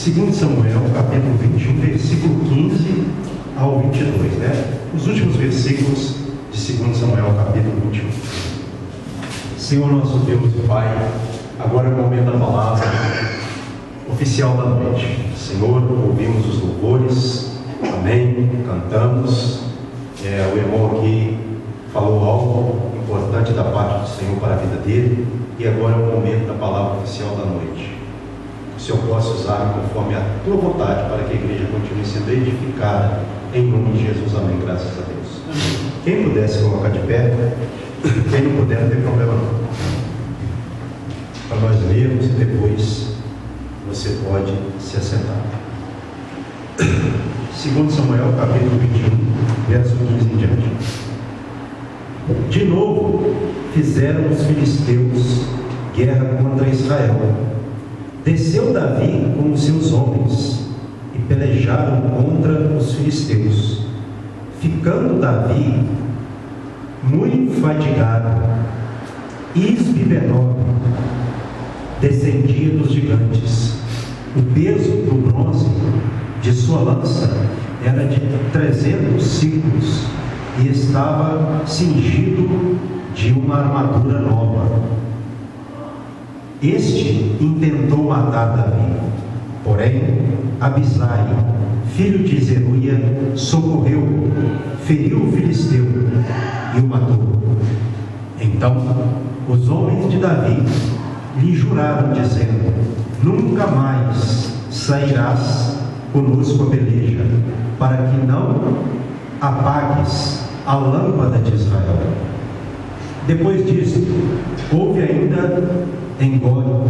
2 Samuel, capítulo 21, versículo 15 ao 22, né? Os últimos versículos de 2 Samuel, capítulo 21. Senhor nosso Deus e Pai, agora é o momento da palavra oficial da noite. Senhor, ouvimos os louvores, amém, cantamos, o irmão aqui falou algo importante da parte do Senhor para a vida dele, e agora é o momento da palavra oficial da noite. Que o Senhor possa usar conforme a tua vontade, para que a igreja continue sendo edificada, em nome de Jesus, amém, graças a Deus. Quem pudesse colocar de pé, quem não puder, não tem problema não. Para nós lermos e depois você pode se assentar. 2 Samuel, capítulo 21, verso 15 em diante. De novo fizeram os filisteus guerra contra Israel. Desceu Davi com os seus homens e pelejaram contra os filisteus. Ficando Davi muito fatigado, Isbi-Benob descendia dos gigantes. O peso do bronze de sua lança era de 300 ciclos e estava cingido de uma armadura nova. Este intentou matar Davi, porém Abisai, filho de Zeruia, socorreu, feriu o filisteu e o matou. Então os homens de Davi lhe juraram, dizendo: nunca mais sairás conosco a peleja, para que não apagues a lâmpada de Israel. Depois disso, houve ainda em Gob,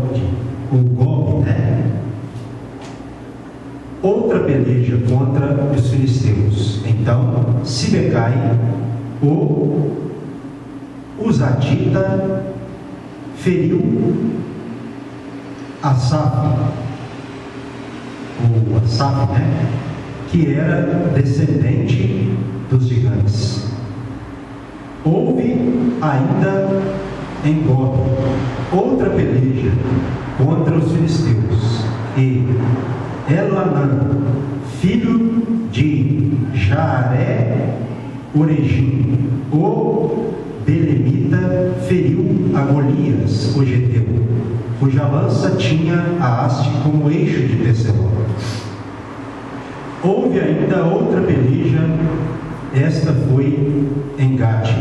outra peleja contra os filisteus. Então Sibecai, o Uzatita, feriu Asaf, que era descendente dos gigantes. Houve ainda em Gob outra peleja contra os filisteus, e Elanã, filho de Jaare-Oregim, o belemita, feriu a Golias, o geteu, cuja lança tinha a haste como eixo de tecelão. Houve ainda outra peleja, esta foi em Gate,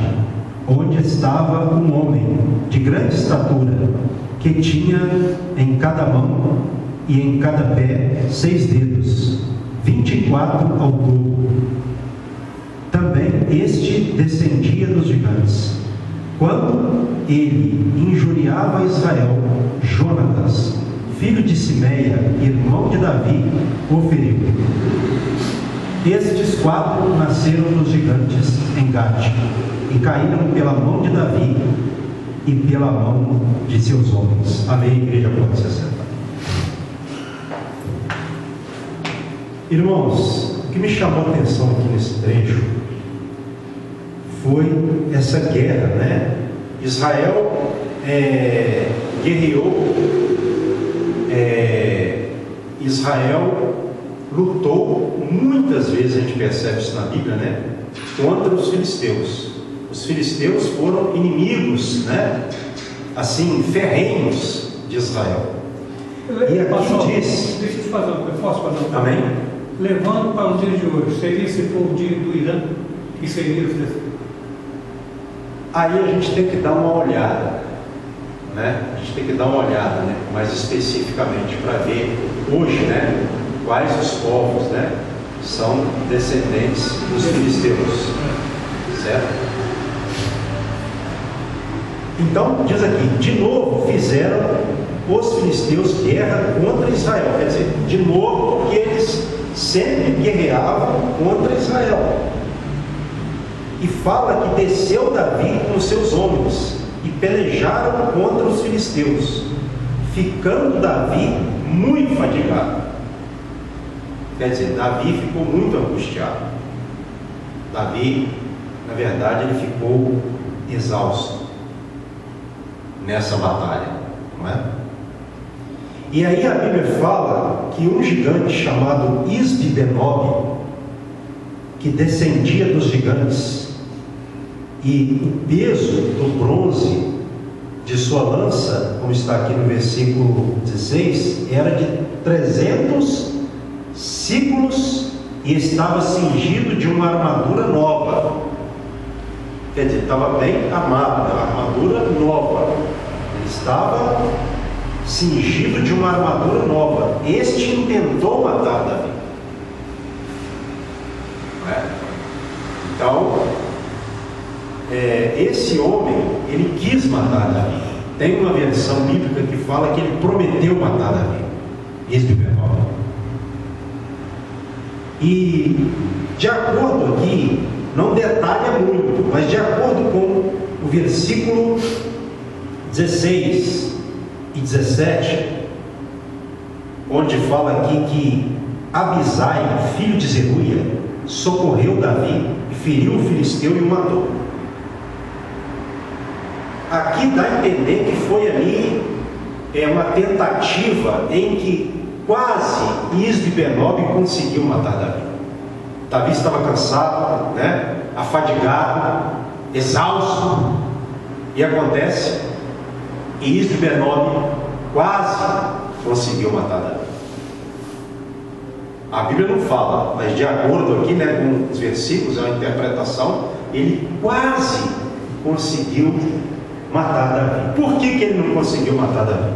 onde estava um homem de grande estatura, que tinha em cada mão e em cada pé 6 dedos, 24 ao todo. Também este descendia dos gigantes. Quando ele injuriava Israel, Jonatas, filho de Simeia, irmão de Davi, o feriu. Estes 4 nasceram dos gigantes em Gate, e caíram pela mão de Davi e pela mão de seus homens. Amém, igreja, pode se assentar. Irmãos, o que me chamou a atenção aqui nesse trecho foi essa guerra, né? Israel guerreou, Israel lutou, muitas vezes a gente percebe isso na Bíblia, né? Contra os filisteus. Os filisteus foram inimigos, né? Assim, ferrenhos de Israel. E aqui Pastor, diz... deixa eu te fazer uma coisa, posso fazer uma coisa? Amém? Levando para os dias de hoje, seria se for o dia do Irã, que seria o filisteu? Aí a gente tem que dar uma olhada, né? A gente tem que dar uma olhada, né? Mais especificamente, para ver hoje, né? Quais os povos, né? São descendentes dos filisteus, certo? Então, diz aqui, de novo fizeram os filisteus guerra contra Israel. Quer dizer, de novo, porque eles sempre guerreavam contra Israel. E fala que desceu Davi com os seus homens e pelejaram contra os filisteus, ficando Davi muito fatigado. Quer dizer, Davi ficou muito angustiado. Davi, na verdade, ele ficou exausto nessa batalha, não é? E aí a Bíblia fala que um gigante chamado Isbi-Benob, que descendia dos gigantes, e o peso do bronze de sua lança, como está aqui no versículo 16, era de 300 sículos e estava cingido de uma armadura nova. Quer dizer, estava bem armado, uma armadura nova. Ele estava cingido de uma armadura nova. Este intentou matar Davi. Então, esse homem, ele quis matar Davi. Tem uma versão bíblica que fala que ele prometeu matar Davi. Isbi-Benob. E, de acordo aqui, não detalha muito, mas de acordo com o versículo 16 e 17, onde fala aqui que Abisai, filho de Zeruia, socorreu Davi, feriu o filisteu e o matou. Aqui dá a entender que foi ali uma tentativa em que quase Isbi-Benob conseguiu matar Davi. Davi estava cansado, afadigado, exausto, e acontece, e Isbi-Benob quase conseguiu matar Davi. A Bíblia não fala, mas de acordo aqui com os versículos, a interpretação, ele quase conseguiu matar Davi. Por que ele não conseguiu matar Davi?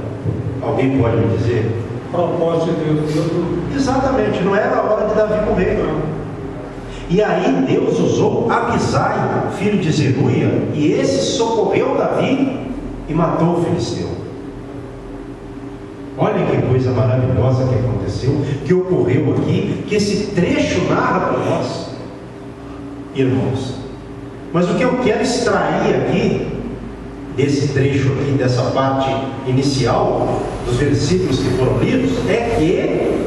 Alguém pode me dizer? Propósito de Deus. Exatamente, não era a hora de Davi morrer, não. E aí Deus usou Abisai, filho de Zeruia, e esse socorreu Davi e matou o filisteu. Olha que coisa maravilhosa que aconteceu, que ocorreu aqui, que esse trecho narra para nós, irmãos. Mas o que eu quero extrair aqui, desse trecho aqui, dessa parte inicial, dos versículos que foram lidos, é que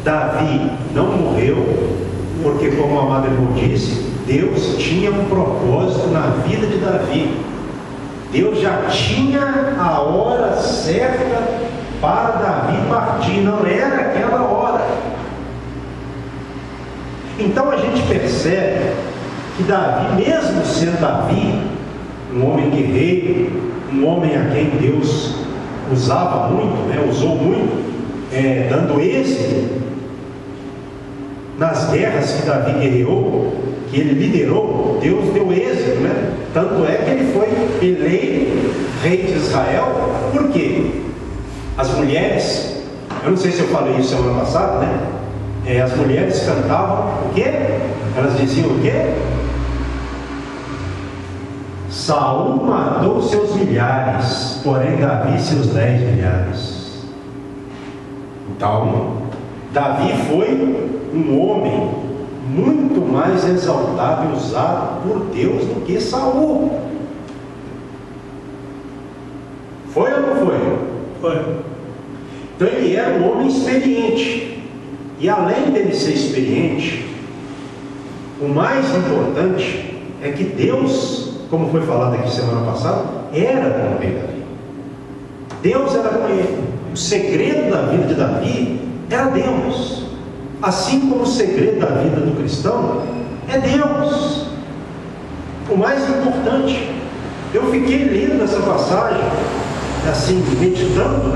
Davi não morreu, porque, como a amado irmão disse, Deus tinha um propósito na vida de Davi. Deus já tinha a hora certa para Davi partir, não era aquela hora. Então a gente percebe que Davi, mesmo sendo Davi, um homem guerreiro, um homem a quem Deus usava muito, usou muito, dando êxito nas guerras que Davi guerreou, que ele liderou, Deus deu êxito, Tanto é que ele foi eleito rei de Israel. Por quê? As mulheres, eu não sei se eu falei isso semana passada, as mulheres cantavam o quê? Elas diziam o quê? Saul matou seus milhares, porém Davi seus 10 milhares. Então, Davi foi um homem muito mais exaltado e usado por Deus do que Saul. Foi ou não foi? Foi. Então ele era um homem experiente. E além dele ser experiente, o mais importante é que Deus, como foi falado aqui semana passada, era com o rei Davi. Deus era com ele. O segredo da vida de Davi era Deus. Assim como o segredo da vida do cristão é Deus. O mais importante. Eu fiquei lendo essa passagem, assim, meditando,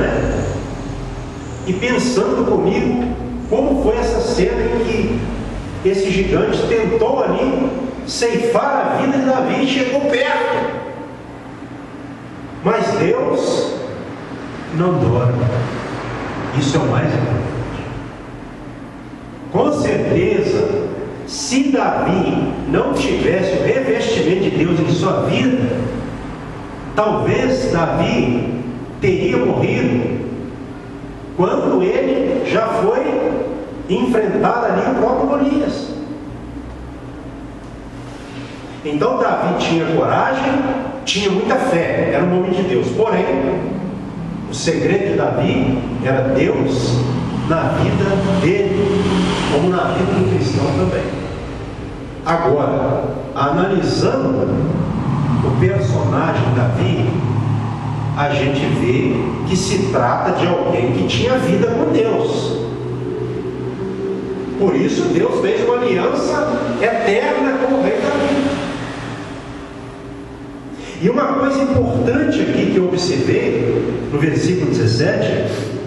e pensando comigo como foi essa cena em que esse gigante tentou ali ceifar a vida de Davi e chegou perto. Mas Deus não dorme. Isso é o mais importante. Com certeza, se Davi não tivesse o revestimento de Deus em sua vida, talvez Davi teria morrido quando ele já foi enfrentar ali o próprio Golias. Então Davi tinha coragem, tinha muita fé, era um homem de Deus. Porém, o segredo de Davi era Deus na vida dele, como na vida do cristão também. Agora, analisando o personagem Davi, a gente vê que se trata de alguém que tinha vida com Deus. Por isso Deus fez uma aliança eterna com o rei Davi. E uma coisa importante aqui que eu observei no versículo 17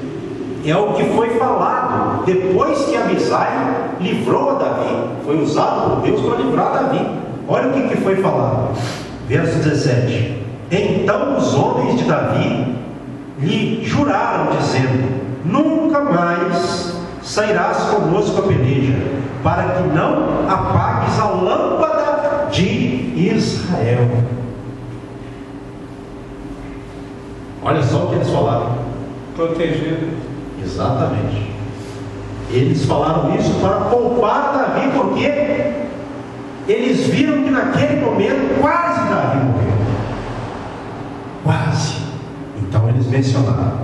é o que foi falado depois que Abisai livrou a Davi. Foi usado por Deus para livrar Davi. Olha o que foi falado. Verso 17: Então os homens de Davi lhe juraram, dizendo: Nunca mais sairás conosco a peleja, para que não apagues a lâmpada de Israel. Olha só o que eles falaram. Protegendo. Exatamente. Eles falaram isso para poupar Davi, porque eles viram que naquele momento quase Davi morreu. Quase. Então eles mencionaram: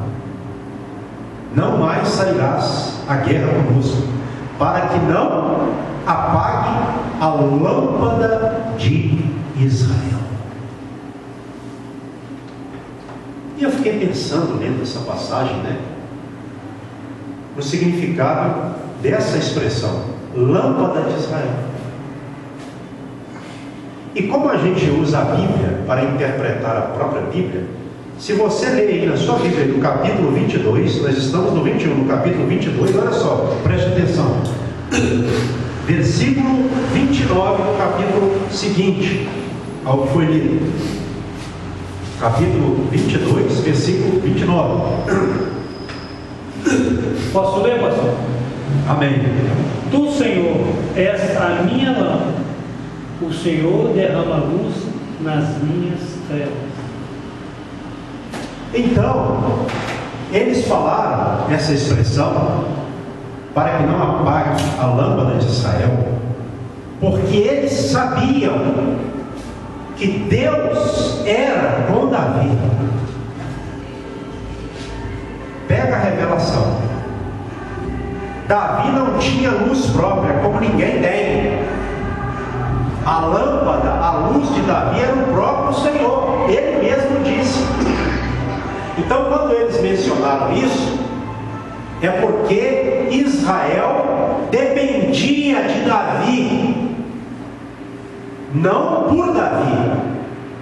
Não mais sairás à guerra conosco, para que não apague a lâmpada de Israel. E eu fiquei pensando, lendo essa passagem, no significado dessa expressão, lâmpada de Israel. E como a gente usa a Bíblia para interpretar a própria Bíblia, se você ler aí na sua Bíblia, no capítulo 22, nós estamos no 21, no capítulo 22, olha só, preste atenção. Versículo 29 do capítulo seguinte ao que foi lido. Capítulo 22, versículo 29. Posso ler, pastor? Amém. Tu, Senhor, és a minha lâmpada. O Senhor derrama luz nas minhas trevas. Então, eles falaram essa expressão para que não apague a lâmpada de Israel, porque eles sabiam que Deus era com Davi. Pega a revelação. Davi não tinha luz própria, como ninguém tem. A lâmpada, a luz de Davi era o próprio Senhor. Ele mesmo disse. Então, quando eles mencionaram isso, é porque Israel dependia de Davi, não por Davi,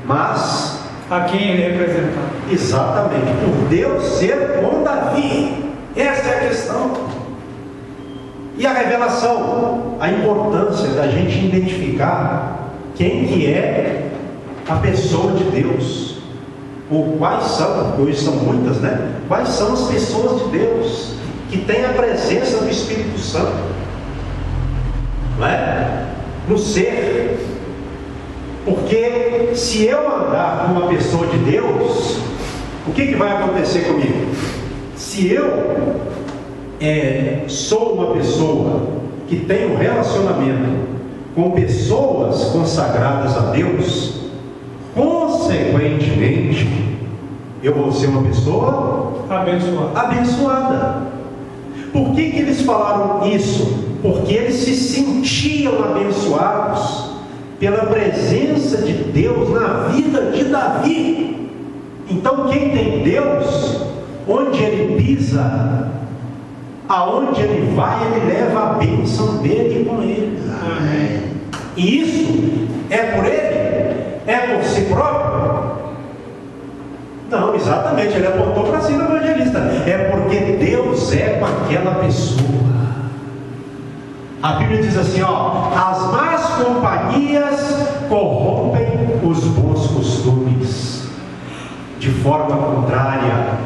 mas a quem ele representava. Exatamente, por Deus ser com Davi. Essa é a questão. E a revelação, a importância da gente identificar quem que é a pessoa de Deus, ou quais são, porque hoje são muitas, quais são as pessoas de Deus que têm a presença do Espírito Santo, no ser. Porque se eu andar com uma pessoa de Deus, o que vai acontecer comigo? Se eu sou uma pessoa que tem um relacionamento com pessoas consagradas a Deus, consequentemente, eu vou ser uma pessoa abençoada. Por que eles falaram isso? Porque eles se sentiam abençoados pela presença de Deus na vida de Davi. Então, quem tem Deus, onde ele pisa, aonde ele vai, ele leva a bênção dele com ele. Amém. E isso é por ele? É por si próprio? Não, exatamente, ele apontou para cima do evangelista. É porque Deus é com aquela pessoa. A Bíblia diz assim, as más companhias corrompem os bons costumes. De forma contrária,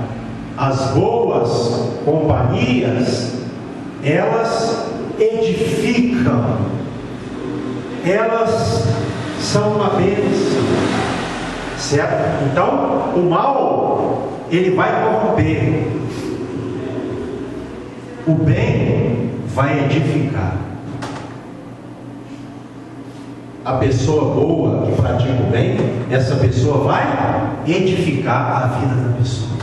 as boas companhias, elas edificam, elas são uma bênção, certo? Então, o mal, ele vai corromper, o bem vai edificar. A pessoa boa que pratica o bem, essa pessoa vai edificar a vida da pessoa.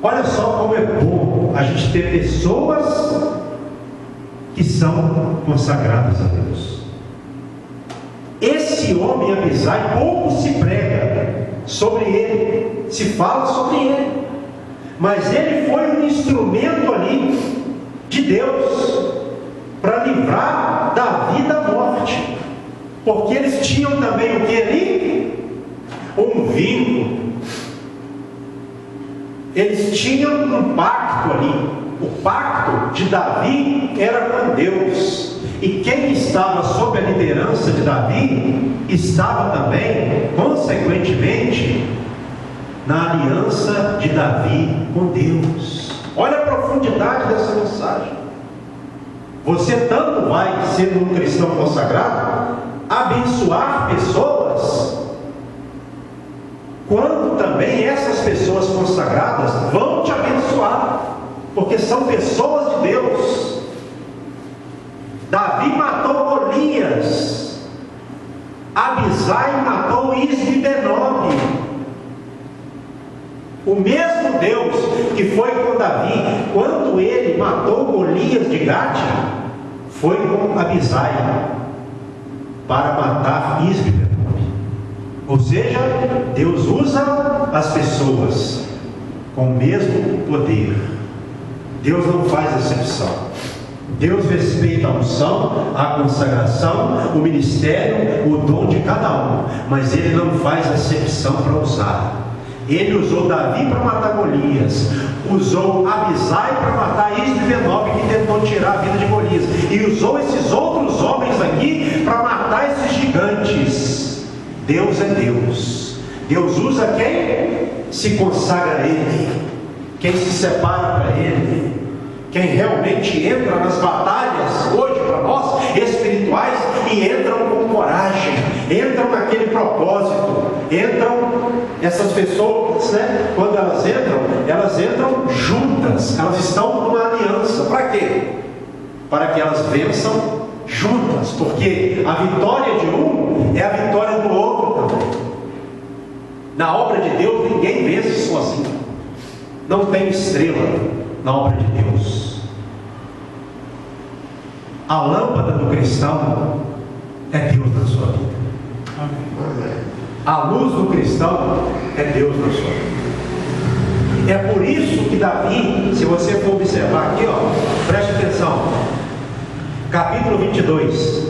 Olha só como é bom a gente ter pessoas que são consagradas a Deus. Esse homem Abisai pouco se prega, sobre ele, se fala sobre ele, mas ele foi um instrumento ali de Deus para livrar Davi da morte, porque eles tinham também o que ali? Um vínculo. Eles tinham um pacto ali. O pacto de Davi era com Deus, e quem estava sob a liderança de Davi estava também, consequentemente, na aliança de Davi com Deus. Olha a profundidade dessa mensagem. Você tanto vai, sendo um cristão consagrado, abençoar pessoas, quanto também essas pessoas consagradas vão te abençoar, porque são pessoas de Deus. Davi matou Golias, Abisai matou Isbi-Benob. O mesmo Deus que foi com Davi quando ele matou Golias de Gate, foi com Abisai para matar Isbi-Benob. Ou seja, Deus usa as pessoas com o mesmo poder. Deus não faz exceção. Deus respeita a unção, a consagração, o ministério, o dom de cada um, mas Ele não faz exceção para usar. Ele usou Davi para matar Golias, usou Abisai para matar Isbi-Benob, que tentou tirar a vida de Golias, e usou esses outros homens aqui para matar esses gigantes. Deus é Deus. Deus usa quem se consagra a Ele, quem se separa para Ele, quem realmente entra nas batalhas hoje para nós espirituais e entram com coragem, entram naquele propósito, entram essas pessoas, né? Quando elas entram juntas, elas estão numa aliança. Para quê? Para que elas vençam juntas, porque a vitória de um é a vitória do outro também. Na obra de Deus ninguém vence sozinho. Não tem estrela na obra de Deus. A lâmpada do cristão é Deus na sua vida. Amém. A luz do cristão é Deus na sua vida. É por isso que Davi, se você for observar aqui, ó, preste atenção, capítulo 22,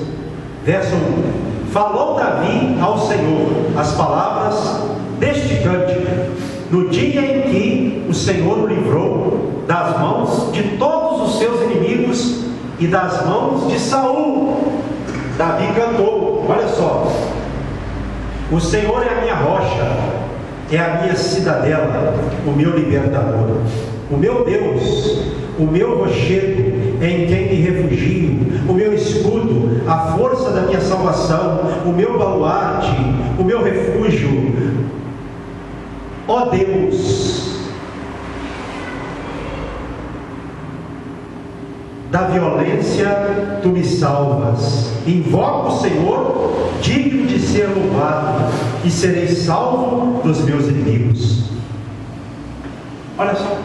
verso 1. Falou Davi ao Senhor as palavras deste cântico no dia em que o Senhor o livrou das mãos de todos os seus inimigos e das mãos de Saul. Davi cantou, olha só: o Senhor é a minha rocha, é a minha cidadela, o meu libertador, o meu Deus, o meu rochedo, em quem me refugio, o meu escudo, a força da minha salvação, o meu baluarte, o meu refúgio. Ó Deus, da violência tu me salvas. Invoco o Senhor, digno de ser louvado, e serei salvo dos meus inimigos. Olha só.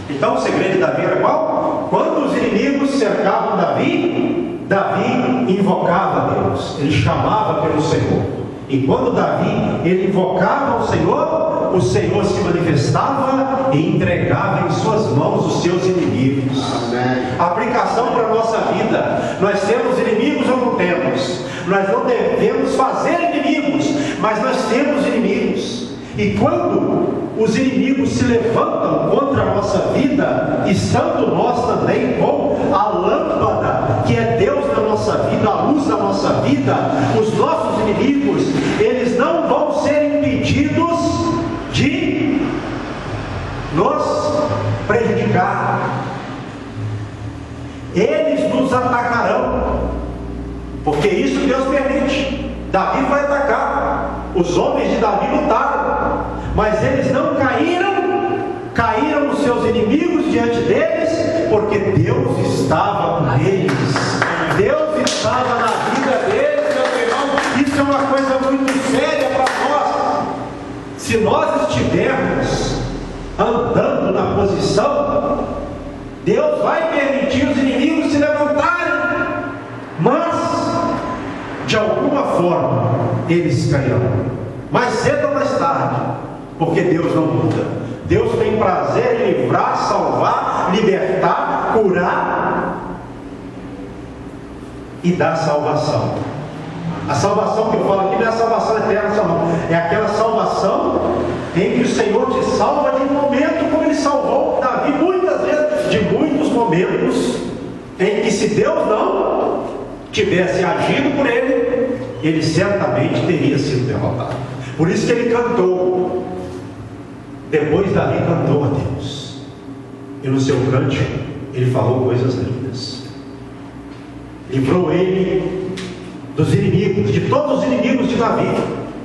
Então o segredo de Davi era qual? Quando os inimigos cercavam Davi, Davi invocava a Deus, ele chamava pelo Senhor. E quando Davi ele invocava o Senhor se manifestava e entregava em suas mãos os seus inimigos. Amém. Aplicação para a nossa vida: nós temos inimigos ou não temos? Nós não devemos fazer inimigos, mas nós temos inimigos. E quando os inimigos se levantam contra a nossa vida, estando nós também com a lâmpada que é Deus na nossa vida, a luz da nossa vida, os nossos inimigos, eles não vão ser impedidos de nos prejudicar. Eles nos atacarão, porque isso Deus permite. Davi vai atacar. Os homens de Davi lutaram, mas eles não caíram os seus inimigos diante deles, porque Deus estava com eles. Deus estava na vida deles, meu irmão. Isso é uma coisa muito séria para nós. Se nós estivermos andando na posição, Deus vai permitir os inimigos se levantarem, mas de alguma forma eles cairão. mais cedo ou mais tarde, porque Deus não muda. Deus tem prazer em livrar, salvar, libertar, curar e dar salvação. A salvação que eu falo aqui não é a salvação eterna, não. É aquela salvação em que o Senhor te salva de um momento, como Ele salvou Davi muitas vezes, de muitos momentos em que, se Deus não tivesse agido por ele, ele certamente teria sido derrotado. Por isso que ele cantou. Depois Davi cantou a Deus, e no seu cântico ele falou coisas lindas. Livrou ele dos inimigos, de todos os inimigos de Davi,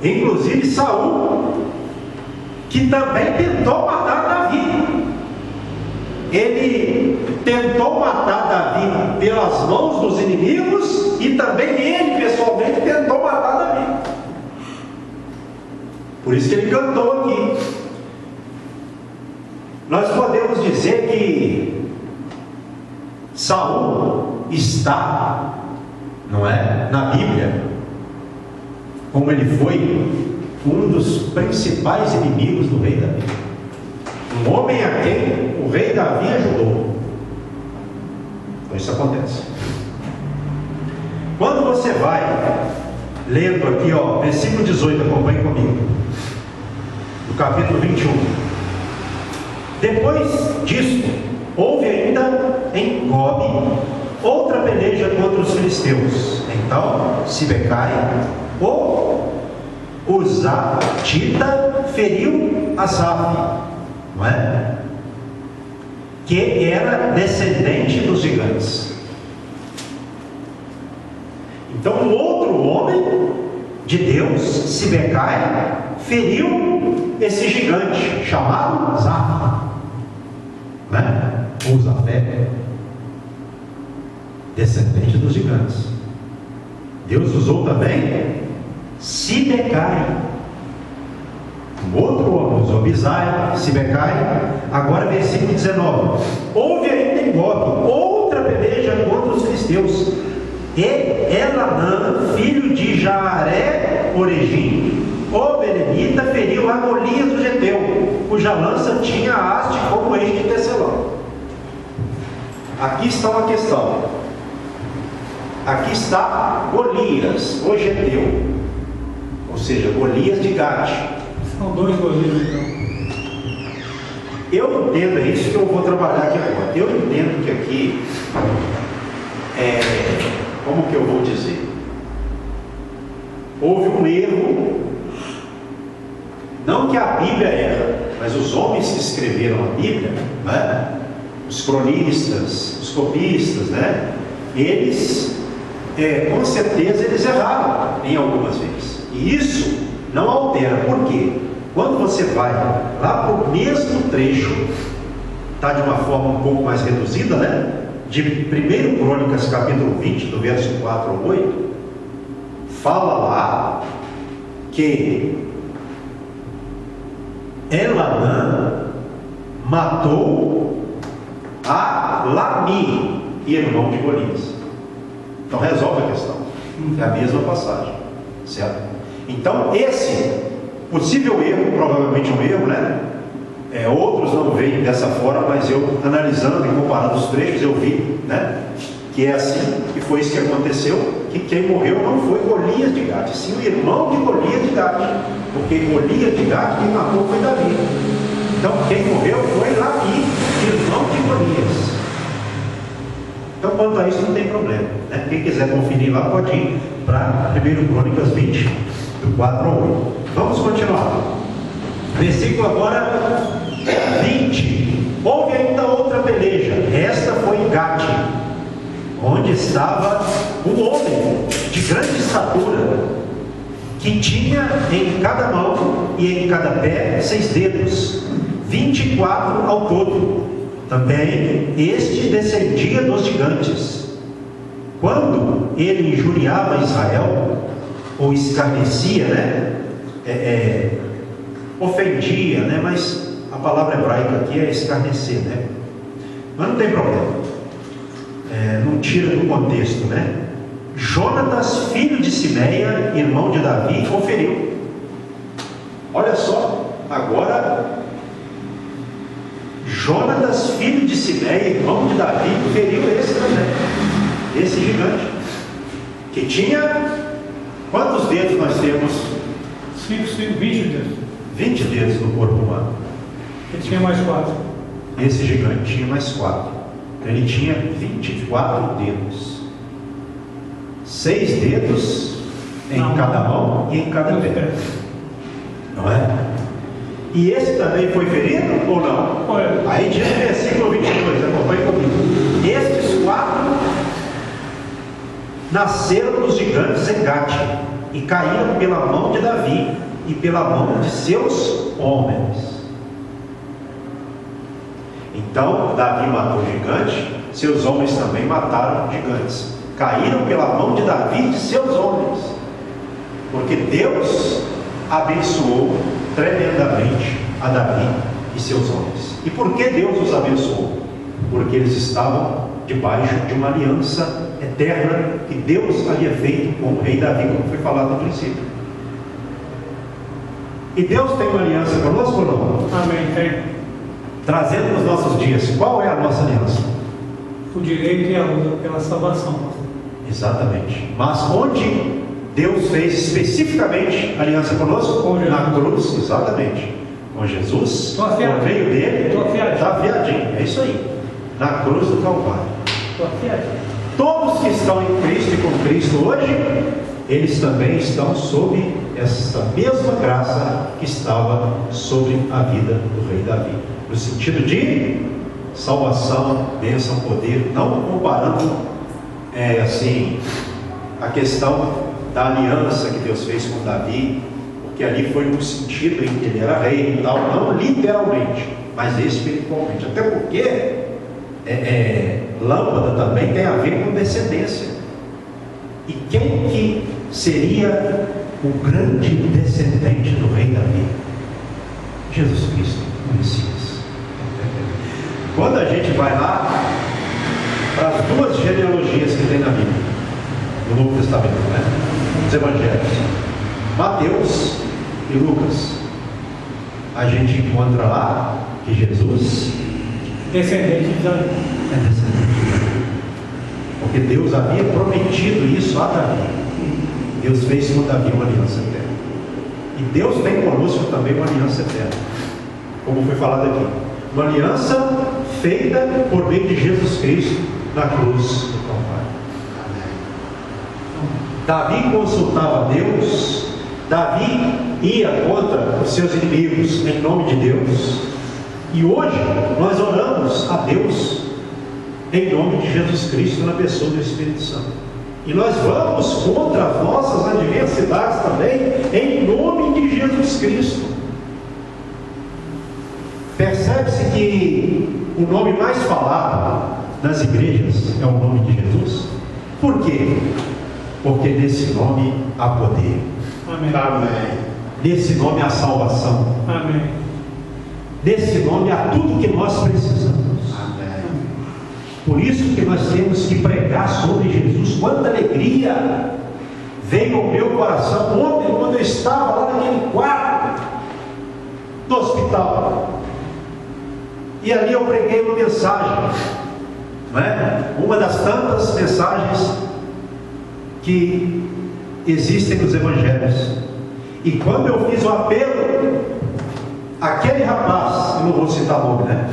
inclusive Saul, que também tentou matar Davi. Ele tentou matar Davi pelas mãos dos inimigos, e também ele pessoalmente tentou matar Davi. Por isso que ele cantou aqui. Nós podemos dizer que Saul está, não é, na Bíblia, como ele foi um dos principais inimigos do rei Davi, um homem a quem o rei Davi ajudou. Então isso acontece. Quando você vai lendo aqui, ó, versículo 18, acompanhe comigo, do capítulo 21. Depois disso, houve ainda em Gobe outra peleja contra os filisteus. Então Sibecai, o Uzatita, feriu Asaf, não é? Que era descendente dos gigantes. Então um outro homem de Deus, Sibecai, feriu esse gigante chamado Asaf, né? Uzafé, descendente dos gigantes. Deus usou também Sibecai, um outro homem, usou Abisai, Sibecai. Agora versículo 19. Houve ainda em Gobe outra peleja contra os filisteus, e Elanã, filho de Jaaré Oregim, o belemita, feriu a Golias do Geteu, cuja lança tinha haste como este de tecelão. Aqui está uma questão. Aqui está Golias, o Geteu, ou seja, Golias de Gate. São dois Golias, então. Eu entendo, é isso que eu vou trabalhar aqui agora. Eu entendo que aqui como que eu vou dizer? Houve um erro. Não que a Bíblia erra, mas os homens que escreveram a Bíblia, né? Os cronistas, os copistas, né? Eles, com certeza, eles erraram em algumas vezes. E isso não altera. Por quê? Quando você vai lá para o mesmo trecho, está de uma forma um pouco mais reduzida, né? De 1 Crônicas, capítulo 20, do verso 4 ao 8, fala lá que Elanã matou a Lami, irmão de Golias. Então resolve a questão. É a mesma passagem, certo? Então esse possível erro, provavelmente um erro, né? Outros não veem dessa forma, mas eu, analisando e comparando os trechos, eu vi, né, que é assim, que foi isso que aconteceu, que quem morreu não foi Golias de Gate, sim o irmão de Golias de Gate, porque Golias de Gate quem matou foi Davi. Então quem morreu foi Lami, irmão de Golias. Então quanto a isso não tem problema, né? Quem quiser conferir lá pode ir para 1 Crônicas 20, do 4 ao 8. Vamos continuar. Versículo agora 20. Houve ainda outra peleja. Esta foi em Gate, onde estava um homem de grande estatura, que tinha em cada mão e em cada pé 6 dedos, 24 ao todo. Também este descendia dos gigantes. Quando ele injuriava Israel, ou escarnecia, né? Ofendia, né? Mas a palavra hebraica aqui é escarnecer, né? Mas não tem problema, não tira do contexto, né? Jonatas, filho de Simeia, irmão de Davi, o feriu. Olha só, agora Jonatas, filho de Simeia, irmão de Davi, feriu esse também, esse gigante, que tinha, quantos dedos nós temos? 20 dedos. 20 dedos no corpo humano. Ele tinha mais 4. Esse gigante tinha mais 4. Ele tinha 24 dedos. 6 dedos em cada mão e em cada pé. Não é? E esse também foi ferido ou não? Foi. Aí diz no versículo 22, acompanhe comigo. Estes 4 nasceram dos gigantes em Gate e caíram pela mão de Davi e pela mão de seus homens. Então Davi matou o gigante, seus homens também mataram gigantes. Caíram pela mão de Davi e de seus homens, porque Deus abençoou tremendamente a Davi e seus homens. E por que Deus os abençoou? Porque eles estavam debaixo de uma aliança eterna que Deus havia feito com o rei Davi, como foi falado no princípio. E Deus tem uma aliança conosco ou não? Amém, tem. Trazendo nos nossos dias, qual é a nossa aliança? O direito e a luta pela salvação. Exatamente. Mas onde Deus fez especificamente aliança conosco? Com Jesus. Na cruz, exatamente. Com Jesus, Tô afiadinho. por meio dele, Tô afiadinho. está afiadinho. É isso aí. Na cruz do Calvário. Estou afiadinho. Todos que estão em Cristo e com Cristo hoje, eles também estão sob essa mesma graça que estava sobre a vida do rei Davi. No sentido de salvação, bênção, poder, não comparando a questão da aliança que Deus fez com Davi, porque ali foi no sentido em que ele era rei e tal, não literalmente, mas espiritualmente. Até porque lâmpada também tem a ver com descendência. E quem que seria o grande descendente do rei Davi? Jesus Cristo, o Messias. Quando a gente vai lá para as 2 genealogias que tem na Bíblia, no Novo Testamento, né? Os Evangelhos, Mateus e Lucas, a gente encontra lá que Jesus Descendente de Davi. é descendente de Davi, porque Deus havia prometido isso a Davi. Deus fez com Davi uma aliança eterna, e Deus tem conosco também uma aliança eterna, como foi falado aqui, uma aliança feita por meio de Jesus Cristo na cruz do Calvário. Davi consultava Deus, Davi ia contra os seus inimigos em nome de Deus, e hoje nós oramos a Deus em nome de Jesus Cristo na pessoa do Espírito Santo, e nós vamos contra as nossas adversidades também em nome de Jesus Cristo. Percebe-se que o nome mais falado nas igrejas é o nome de Jesus. Por quê? Porque nesse nome há poder. Amém. Amém. Nesse nome há salvação. Amém. Nesse nome há tudo que nós precisamos. Amém. Por isso que nós temos que pregar sobre Jesus. Quanta alegria veio ao meu coração ontem, quando eu estava lá naquele quarto do hospital. E ali eu preguei uma mensagem, não é? Uma das tantas mensagens que existem nos Evangelhos. E quando eu fiz o apelo, aquele rapaz, eu não vou citar o nome, né?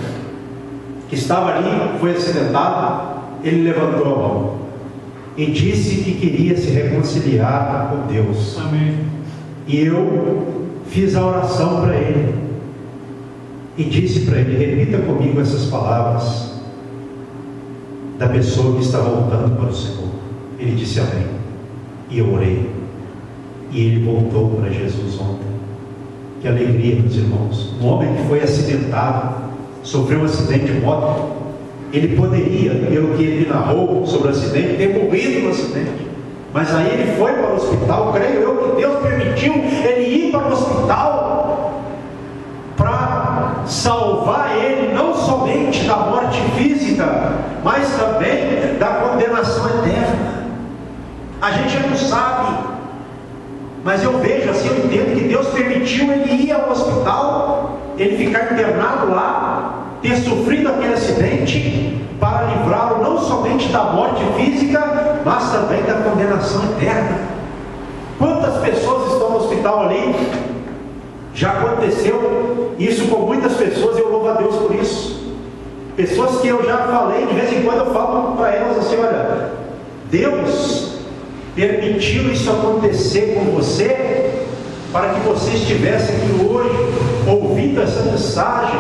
Que estava ali, foi acidentado, ele levantou a mão e disse que queria se reconciliar com Deus. Amém. E eu fiz a oração para ele. E disse para ele: repita comigo essas palavras da pessoa que está voltando para o Senhor. Ele disse amém. E eu orei. E ele voltou para Jesus ontem. Que alegria, meus irmãos. Um homem que foi acidentado, sofreu um acidente de moto. Ele poderia, pelo que ele narrou sobre o acidente, ter morrido no acidente. Mas aí ele foi para o hospital. Creio eu que Deus permitiu ele ir para o hospital para salvar ele não somente da morte física, mas também da condenação eterna. A gente não sabe, Mas eu vejo assim, eu entendo que Deus permitiu ele ir ao hospital, ele ficar internado lá, ter sofrido aquele acidente, para livrá-lo não somente da morte física, mas também da condenação eterna. Quantas pessoas estão no hospital ali? Já aconteceu isso com muitas pessoas, e eu louvo a Deus por isso. Pessoas que eu já falei, de vez em quando eu falo para elas assim: olha, Deus permitiu isso acontecer com você, para que você estivesse aqui hoje, ouvindo essa mensagem,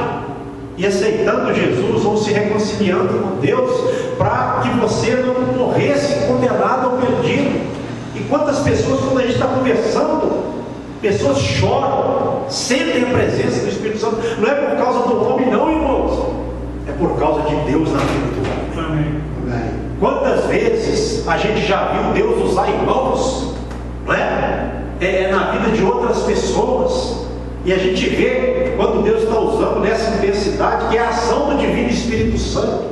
e aceitando Jesus, ou se reconciliando com Deus, para que você não morresse condenado ou perdido. E quantas pessoas, quando a gente está conversando, pessoas choram, sentem a presença do Espírito Santo. Não é por causa do homem não, irmãos, é por causa de Deus na vida do homem. Amém. Quantas vezes a gente já viu Deus usar irmãos, não é? Na vida de outras pessoas, e a gente vê quando Deus está usando nessa intensidade, que é a ação do Divino Espírito Santo,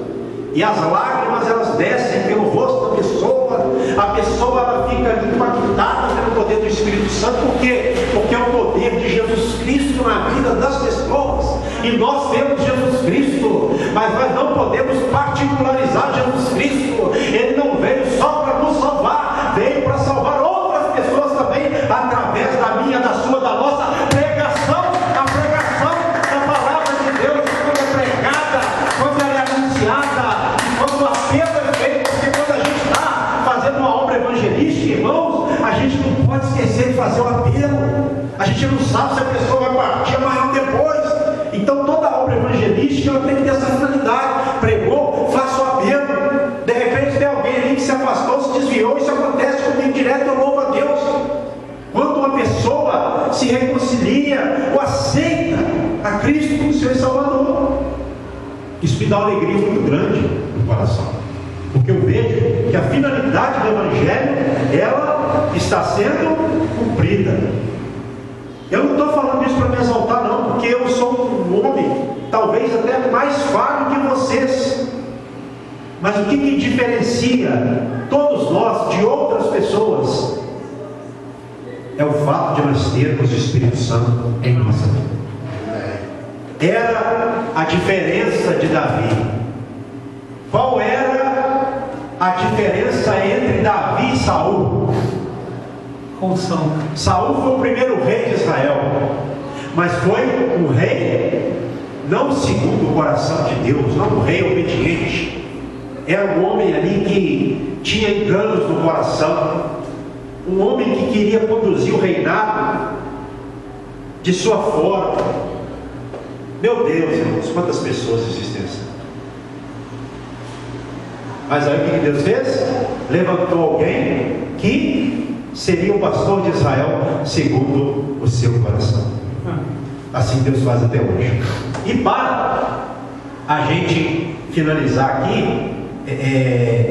e as lágrimas elas descem pelo rosto da pessoa, a pessoa ela fica impactada pelo poder do Espírito Santo. Por quê? Porque é o poder de Jesus Cristo na vida das pessoas, e nós temos Jesus Cristo, mas nós não podemos particularizar Jesus Cristo. Ele não veio só para nos salvar, veio para salvar outras pessoas também, através da minha, da sua, da nossa pregação. A pregação da palavra de Deus, quando é pregada, quando ela é anunciada, quando o apelo é feito. Porque quando a gente está fazendo uma obra evangelística, irmãos, a gente não pode esquecer de fazer o apelo. A gente não sabe se a pessoa vai partir amanhã ou depois. Então toda obra evangelística ela tem que ter essa finalidade. Pregou, faça o apelo. De repente tem alguém ali que se afastou, se desviou. Isso acontece comigo direto, eu louvo a Deus. Quando uma pessoa se reconcilia ou aceita a Cristo como Senhor e Salvador, isso me dá uma alegria muito grande no coração, porque eu vejo que a finalidade do Evangelho ela está sendo cumprida. Eu não estou falando isso para me exaltar não, porque eu sou um homem talvez até mais falho que vocês, mas o que diferencia todos nós de outras pessoas é o fato de nós termos o Espírito Santo em nossa vida. Era a diferença de Davi. Qual era a diferença entre Davi e Saul? Unção. Saul foi o primeiro rei de Israel, mas foi um rei não segundo o coração de Deus, não um rei obediente. Era um homem ali que tinha enganos no coração, um homem que queria conduzir o reinado de sua forma. Meu Deus, irmãos, quantas pessoas existem assim. Mas aí o que Deus fez? Levantou alguém que seria o pastor de Israel segundo o seu coração. Assim Deus faz até hoje. E para a gente finalizar aqui,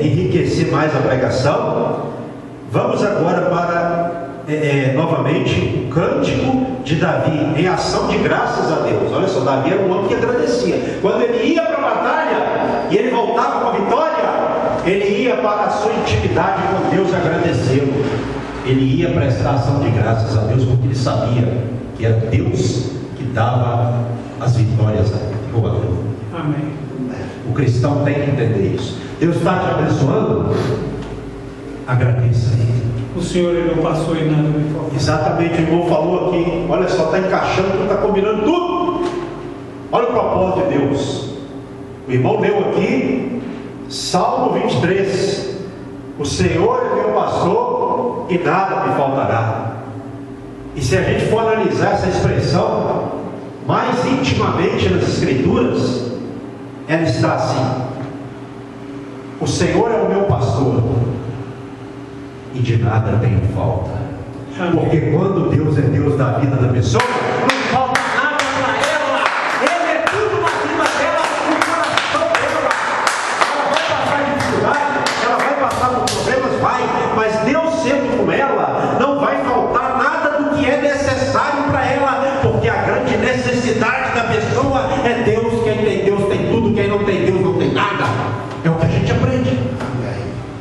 enriquecer mais a pregação, vamos agora para novamente o cântico de Davi em ação de graças a Deus. Olha só, Davi era um homem que agradecia. Quando ele ia para a batalha e ele voltava com a vitória, ele ia para a sua intimidade com Deus agradecê-lo. Ele ia prestar ação de graças a Deus, porque ele sabia que era Deus que dava as vitórias a ele. Amém. O cristão tem que entender isso. Deus está te abençoando, agradeça a Ele. O Senhor ele não passou em nada me faltou. Exatamente, o irmão falou aqui. Olha só, está encaixando, está combinando tudo. Olha o propósito de Deus. O irmão leu aqui Salmo 23. O Senhor é meu pastor e nada me faltará. E se a gente for analisar essa expressão mais intimamente nas Escrituras, ela está assim: o Senhor é o meu pastor e de nada tenho falta. Amém. Porque quando Deus é Deus da vida da pessoa, não falta nada para ela. Ele é tudo na vida dela, no coração dela. Ela vai passar dificuldade, ela vai passar por problemas, mas Deus sendo com ela, não vai faltar nada do que é necessário para ela, porque a grande necessidade da pessoa é Deus. Quem tem Deus tem tudo, quem não tem Deus não tem nada. É o que a gente aprende.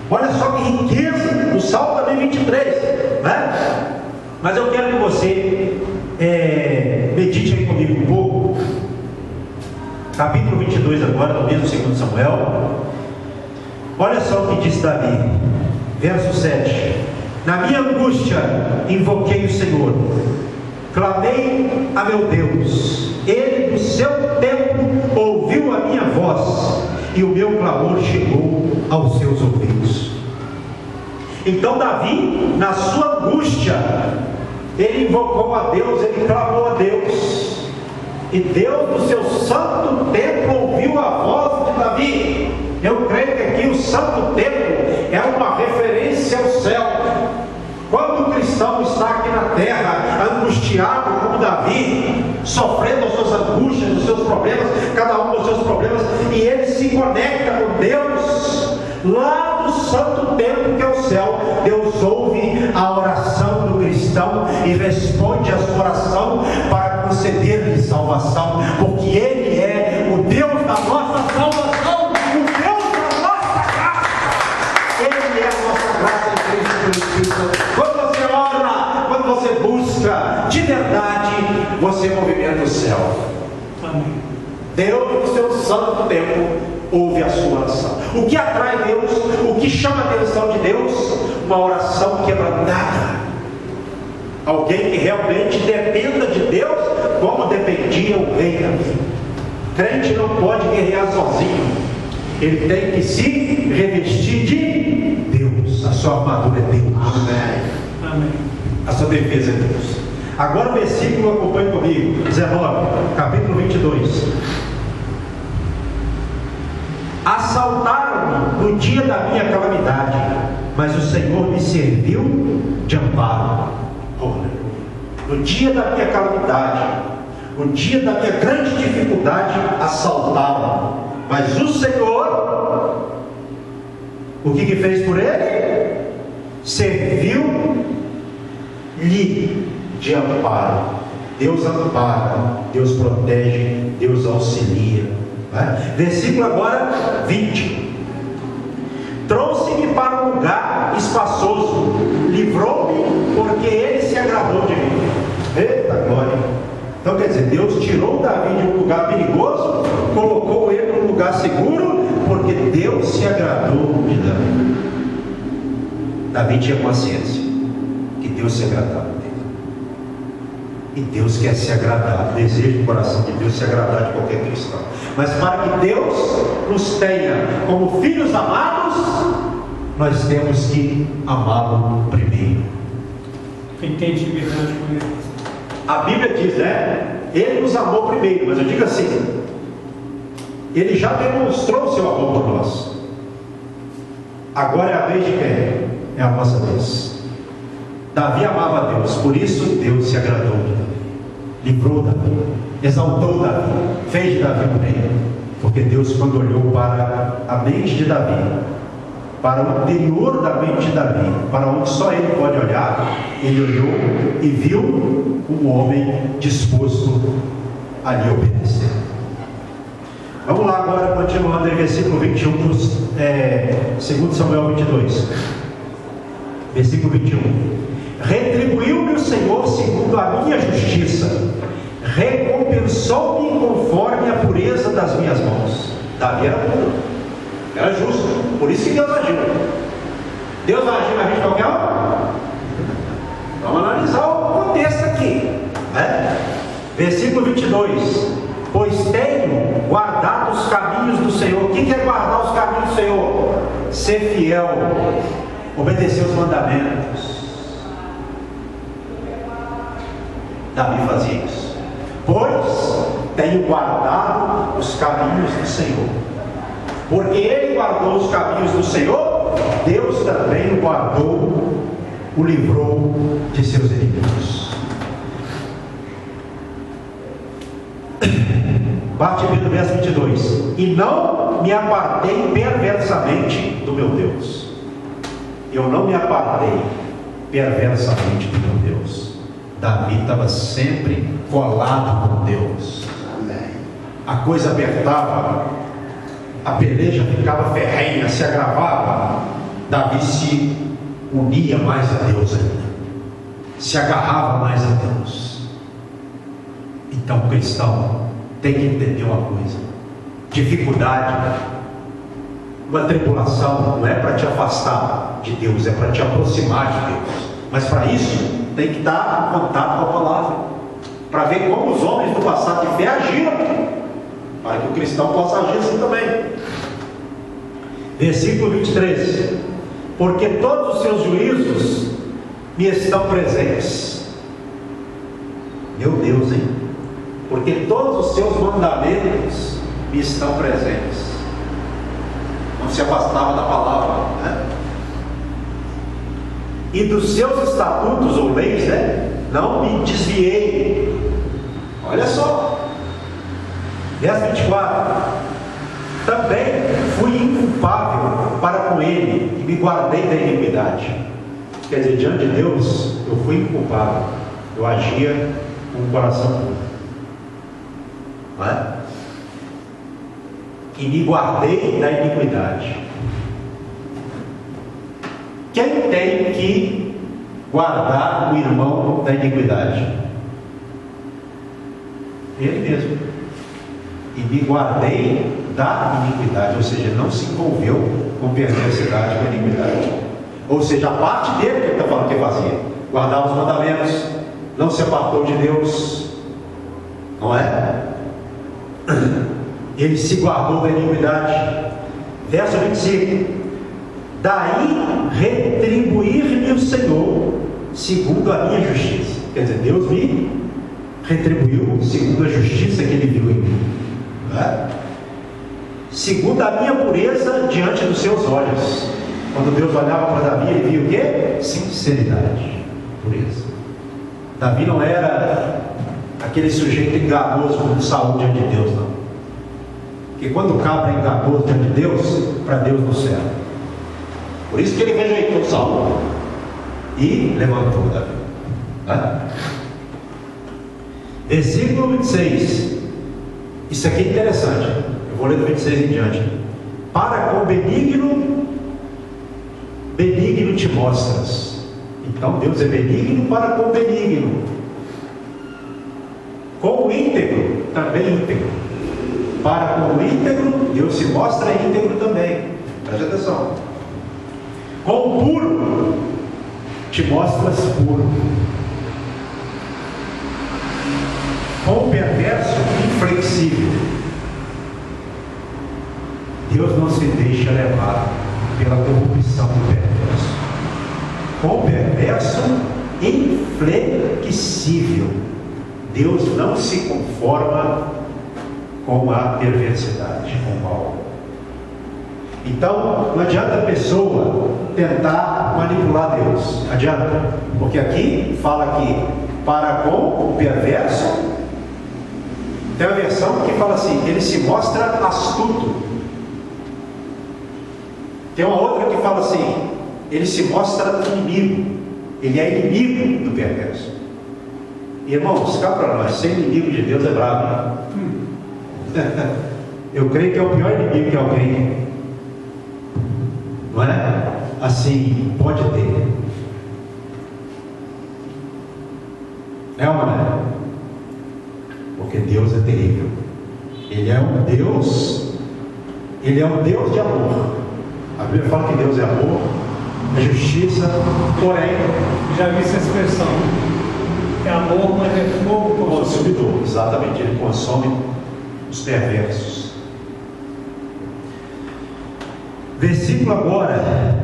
Olha só que riqueza no Salmo também 23, né? Mas eu quero que você medite aí comigo um pouco. Capítulo 22 agora, do mesmo 2 Samuel. Olha só o que diz Davi, verso 7. Na minha angústia invoquei o Senhor, clamei a meu Deus, Ele do seu tempo ouviu a minha voz, e o meu clamor chegou aos seus ouvidos. Então Davi, na sua angústia, ele invocou a Deus, ele clamou a Deus, e Deus do seu santo templo ouviu a voz de Davi. Eu creio que aqui o santo templo é uma referência ao céu. Quando o cristão está aqui na terra, angustiado como Davi, sofrendo as suas angústias, os seus problemas, cada um dos seus problemas, e ele se conecta com Deus, lá do santo templo que é o céu, Deus ouve a oração do cristão e responde a sua oração para conceder-lhe salvação, porque Ele é o Deus da nossa salvação, o Deus da nossa graça. Ele é a nossa graça em Cristo Jesus. Quando você ora, quando você busca de verdade, você movimenta o céu. Amém. Deus, no seu santo tempo, ouve a sua oração. O que atrai Deus, o que chama a atenção de Deus? Uma oração quebrantada. Alguém que realmente dependa de Deus, como dependia o rei Davi. Crente não pode guerrear sozinho. Ele tem que se revestir de Deus. A sua armadura é Deus. Amém. Amém. A sua defesa é Deus. Agora o versículo, acompanhe comigo, 19, capítulo 22. Assaltaram-me no dia da minha calamidade, mas o Senhor me serviu de amparo. No dia da minha calamidade, no dia da minha grande dificuldade, assaltaram, mas o Senhor, o que fez por ele? Serviu-lhe de amparo. Deus ampara, Deus protege, Deus auxilia. Versículo agora 20. Trouxe-me para um lugar espaçoso, livrou-me, porque ele se agradou de mim. Eita glória! Então quer dizer, Deus tirou Davi de um lugar perigoso, colocou ele num lugar seguro, porque Deus se agradou de Davi. Davi tinha consciência que Deus se agradava dele. E Deus quer se agradar, deseja o coração de Deus se agradar de qualquer cristão. Mas para que Deus nos tenha como filhos amados, nós temos que amá-lo primeiro. Quem tem intimidade com Ele. A Bíblia diz, né? Ele nos amou primeiro, mas eu digo assim, Ele já demonstrou o seu amor por nós. Agora é a vez de quem? É a nossa vez. Davi amava a Deus, por isso Deus se agradou de Davi, livrou Davi, exaltou Davi, fez de Davi um rei, porque Deus, quando olhou para a mente de Davi, para o interior da mente de Davi, para onde só ele pode olhar, ele olhou e viu um homem disposto a lhe obedecer. Vamos lá agora, continuando em versículo 21, 2 Samuel 22, versículo 21. Retribuiu-me o Senhor segundo a minha justiça, recompensou-me conforme a pureza das minhas mãos. Davi era puro, era justo, por isso que Deus agiu. Deus vai agir na vida de qualquer um? Vamos analisar o contexto aqui, né? Versículo 22. Pois tenho guardado os caminhos do Senhor. O que é guardar os caminhos do Senhor? Ser fiel, obedecer os mandamentos. Davi fazia isso. Pois tenho guardado os caminhos do Senhor. Porque ele guardou os caminhos do Senhor, Deus também o guardou, o livrou de seus inimigos. Parte B do verso 22. E não me apartei perversamente do meu Deus. Eu não me apartei perversamente do meu Deus. Davi estava sempre colado com Deus. A coisa apertava, a peleja ficava ferrenha, se agravava. Davi se unia mais a Deus ainda. se agarrava mais a Deus. Então o cristão tem que entender uma coisa: dificuldade, uma tribulação não é para te afastar de Deus, é para te aproximar de Deus. Mas para isso tem que estar em contato com a palavra, para ver como os homens do passado de fé agiram, para que o cristão possa agir assim também. Versículo 23: porque todos os seus juízos me estão presentes. Meu Deus, hein? Porque todos os seus mandamentos me estão presentes. Não se afastava da palavra, né? E dos seus estatutos ou leis, né? Não me desviei. Olha só, verso 24: também fui inculpável para com ele e me guardei da iniquidade. Quer dizer, diante de Deus eu fui inculpável, eu agia com o coração puro, não é? E me guardei da iniquidade. Quem tem que guardar o irmão da iniquidade? Ele mesmo. E me guardei da iniquidade, ou seja, não se envolveu com perversidade, com iniquidade. Ou seja, a parte dele que ele está falando que fazia: guardar os mandamentos, não se apartou de Deus, não é? Ele se guardou da iniquidade. Verso 25: daí retribuir-me o Senhor segundo a minha justiça. Quer dizer, Deus me retribuiu segundo a justiça que Ele viu em mim, não é? Segundo a minha pureza diante dos seus olhos. Quando Deus olhava para Davi, ele via o quê? Sinceridade, pureza. Davi não era aquele sujeito enganoso como Saul diante de Deus, não. Porque quando o cabra é enganoso diante de Deus, para Deus não serve. Por isso que ele rejeitou Saul e levantou Davi, né? Versículo 26. Isso aqui é interessante. Eu vou ler do 26 em diante. Para com benigno te mostras. Então Deus é benigno para com benigno. Com o íntegro, também íntegro. Para com o íntegro, Deus se mostra íntegro também. Preste atenção. Com o puro, te mostras puro. Com o perverso, inflexível. Deus não se deixa levar pela corrupção do perverso. Com o perverso, inflexível. Deus não se conforma com a perversidade, com o mal. Então, não adianta a pessoa tentar manipular Deus. Adianta, porque aqui fala que para com o perverso. Tem uma versão que fala assim: ele se mostra astuto. Tem uma outra que fala assim: ele se mostra inimigo. Ele é inimigo do perverso. Irmãos, cá para nós, ser inimigo de Deus é bravo, né? Eu creio que é o pior inimigo que alguém, não é? Assim, pode ter. É ou não é? Porque Deus é terrível. Ele é um Deus de amor. A Bíblia fala que Deus é amor, é justiça, porém, Já vi essa expressão. É amor, mas é fogo consumidor. Exatamente, ele consome os perversos. Versículo agora,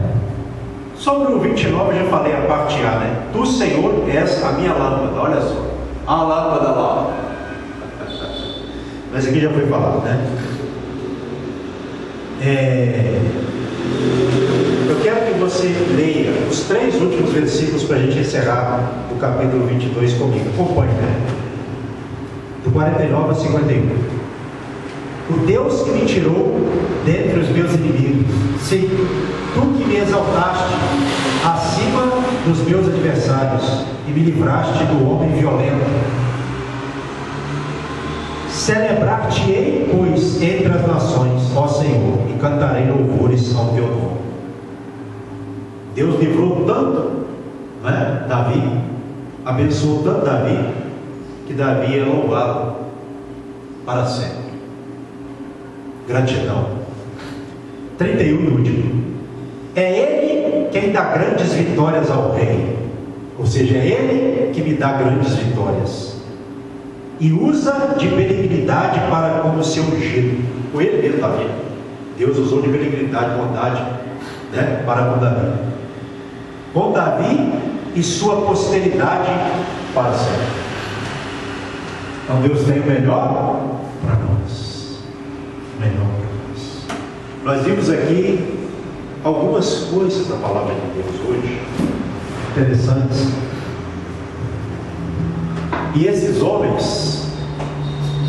sobre o 29 eu já falei a parte A, né? Tu, Senhor, és a minha lâmpada. Olha só, a lâmpada lá. Mas aqui já foi falado, né? Eu quero que você leia os 3 últimos versículos para a gente encerrar o capítulo 22 comigo. Acompanhe, né? Do 49 a 51. O Deus que me tirou dentre os meus inimigos, sim, tu que me exaltaste acima dos meus adversários e me livraste do homem violento. Celebrar-te-ei, pois, entre as nações, ó Senhor, e cantarei louvores ao teu nome. Deus livrou tanto, né, Davi, abençoou tanto Davi, que Davi é louvado para sempre. Gratidão. 31 e último. É Ele quem dá grandes vitórias ao rei. Ou seja, é Ele que me dá grandes vitórias. E usa de benignidade para com o seu ungido. Foi Ele mesmo, Davi. Deus usou de benignidade, bondade, né, para com Davi. Com Davi e sua posteridade para sempre. Então Deus tem o melhor para nós. O melhor para nós. Nós vimos aqui algumas coisas da palavra de Deus hoje, interessantes. E esses homens,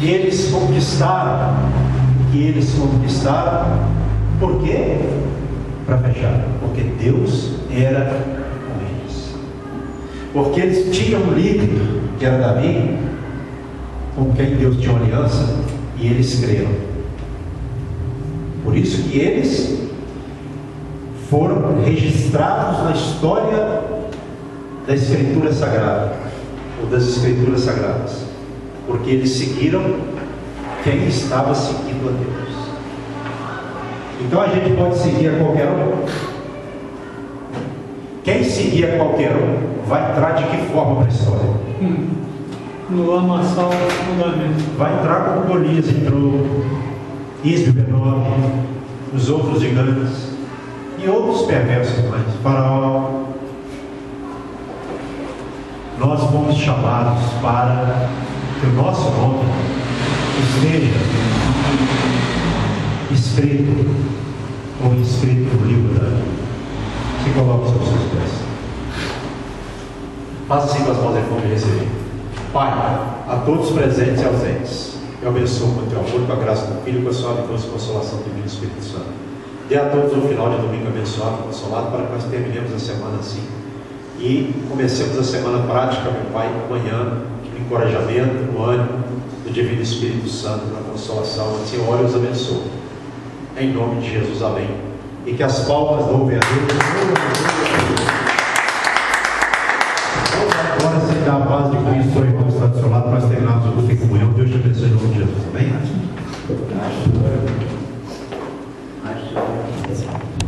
eles conquistaram o que eles conquistaram. Por quê? Para fechar, porque Deus era com eles. Porque eles tinham um líder, que era Davi, com quem Deus tinha uma aliança, e eles creram. Por isso que eles foram registrados na história da Escritura Sagrada, ou das Escrituras Sagradas, porque eles seguiram quem estava seguindo a Deus. Então a gente pode seguir a qualquer um. Quem seguir a qualquer um vai entrar de que forma para a história? No amassar o fundamento. Vai entrar como Golias entrou, Isbe Benob, os outros gigantes e outros perversos mais, Faraó. Nós fomos chamados para que o nosso nome esteja escrito ou inscrito no livro da vida. Se coloque sobre os seus pés. Faça assim com as mãos em forma de receber. Pai, a todos presentes e ausentes, eu abençoo com o teu amor, com a graça do Filho, com a sua doce consolação do Divino Espírito Santo. Dê a todos um final de domingo abençoado e consolado, para que nós terminemos a semana assim e comecemos a semana prática, meu Pai, amanhã, no encorajamento, no ânimo do Divino Espírito Santo, na consolação. Assim, eu oro e os abençoo. Em nome de Jesus, amém. E que as palmas louvem a Deus. Vamos agora aceitar a paz de Cristo, irmão.